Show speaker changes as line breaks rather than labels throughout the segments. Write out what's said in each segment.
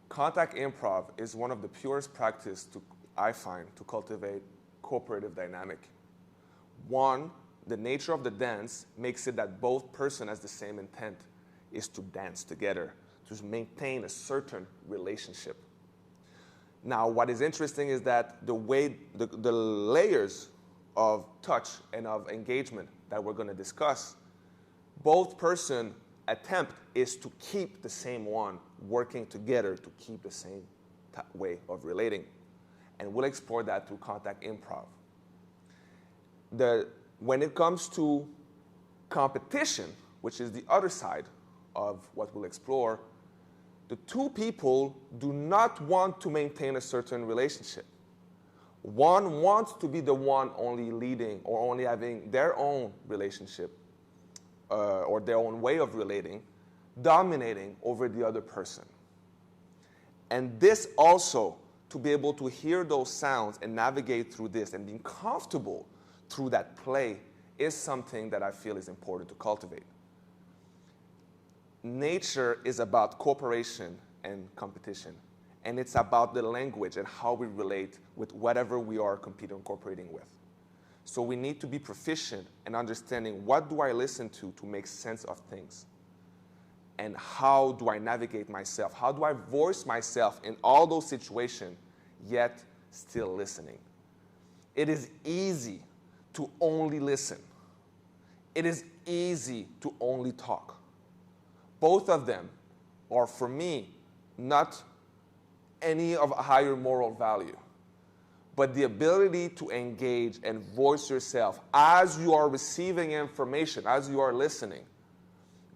contact improv is one of the purest practices I find to cultivate cooperative dynamic. One, the nature of the dance makes it that both person has the same intent, is to dance together, to maintain a certain relationship. Now, what is interesting is that the way, the layers of touch and of engagement that we're going to discuss, both person attempt is to keep the same one, working together to keep the same way of relating. And we'll explore that through contact improv. When it comes to competition, which is the other side of what we'll explore, the two people do not want to maintain a certain relationship. One wants to be the one only leading or only having their own relationship or their own way of relating, dominating over the other person. And this also, to be able to hear those sounds and navigate through this and being comfortable through that play is something that I feel is important to cultivate. Nature is about cooperation and competition, and it's about the language and how we relate with whatever we are competing or cooperating with. So we need to be proficient in understanding what do I listen to make sense of things, and how do I navigate myself? How do I voice myself in all those situations, yet still listening? It is easy to only listen. It is easy to only talk. Both of them are, for me, not any of a higher moral value. But the ability to engage and voice yourself as you are receiving information, as you are listening,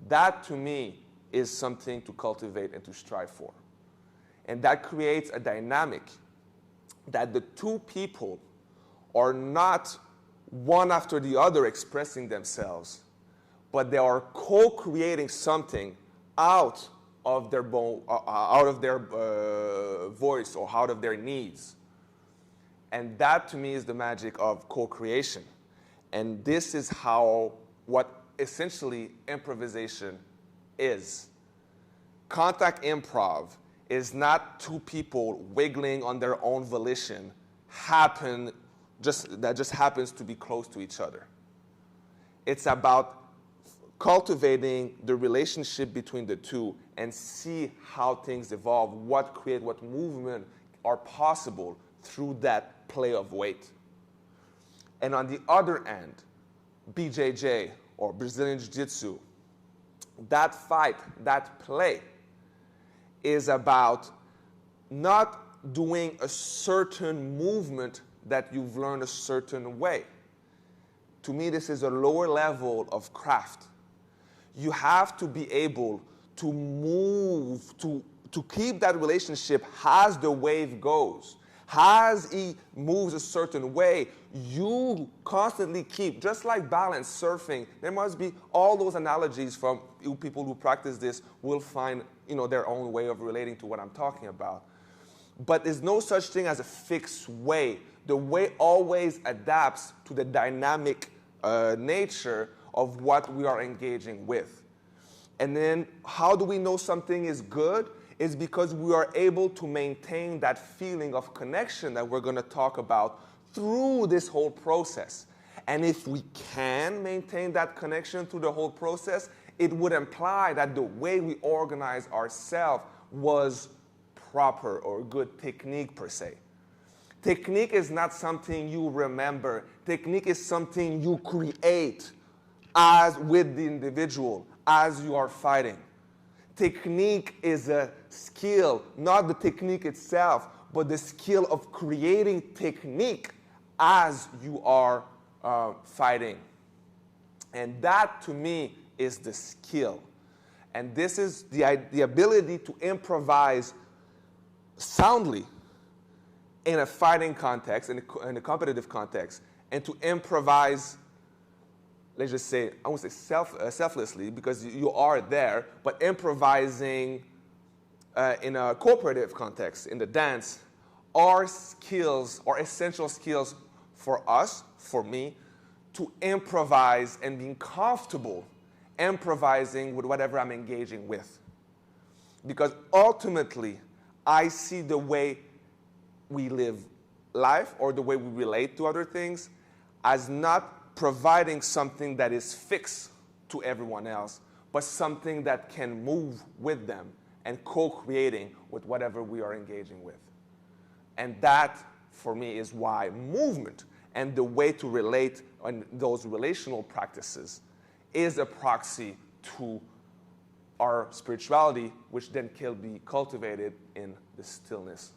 that to me is something to cultivate and to strive for. And that creates a dynamic that the two people are not one after the other expressing themselves, but they are co-creating something out of their voice or out of their needs. And that to me is the magic of co-creation. And this is what essentially improvisation is. Contact improv is not two people wiggling on their own volition that just happens to be close to each other. It's about cultivating the relationship between the two and see how things evolve, what movement are possible through that play of weight. And on the other end, BJJ or Brazilian Jiu-Jitsu, that fight, that play is about not doing a certain movement that you've learned a certain way. To me, this is a lower level of craft. You have to be able to move, to keep that relationship as the wave goes. As he moves a certain way, you constantly keep, just like balance, surfing, there must be all those analogies from people who practice this will find their own way of relating to what I'm talking about. But there's no such thing as a fixed way. The way always adapts to the dynamic nature of what we are engaging with. And then how do we know something is good? Is because we are able to maintain that feeling of connection that we're going to talk about through this whole process. And if we can maintain that connection through the whole process, it would imply that the way we organize ourselves was proper or good technique per se. Technique is not something you remember. Technique is something you create as with the individual as you are fighting. Technique is a skill, not the technique itself, but the skill of creating technique as you are fighting. And that, to me, is the skill. And this is the ability to improvise soundly in a fighting context, in a competitive context, and to improvise, let's just say, I won't say selflessly, because you are there, but improvising in a cooperative context, in the dance, are skills, are essential skills for us, for me, to improvise and being comfortable improvising with whatever I'm engaging with. Because ultimately, I see the way we live life or the way we relate to other things as not providing something that is fixed to everyone else, but something that can move with them and co-creating with whatever we are engaging with. And that, for me, is why movement and the way to relate on those relational practices is a proxy to our spirituality, which then can be cultivated in the stillness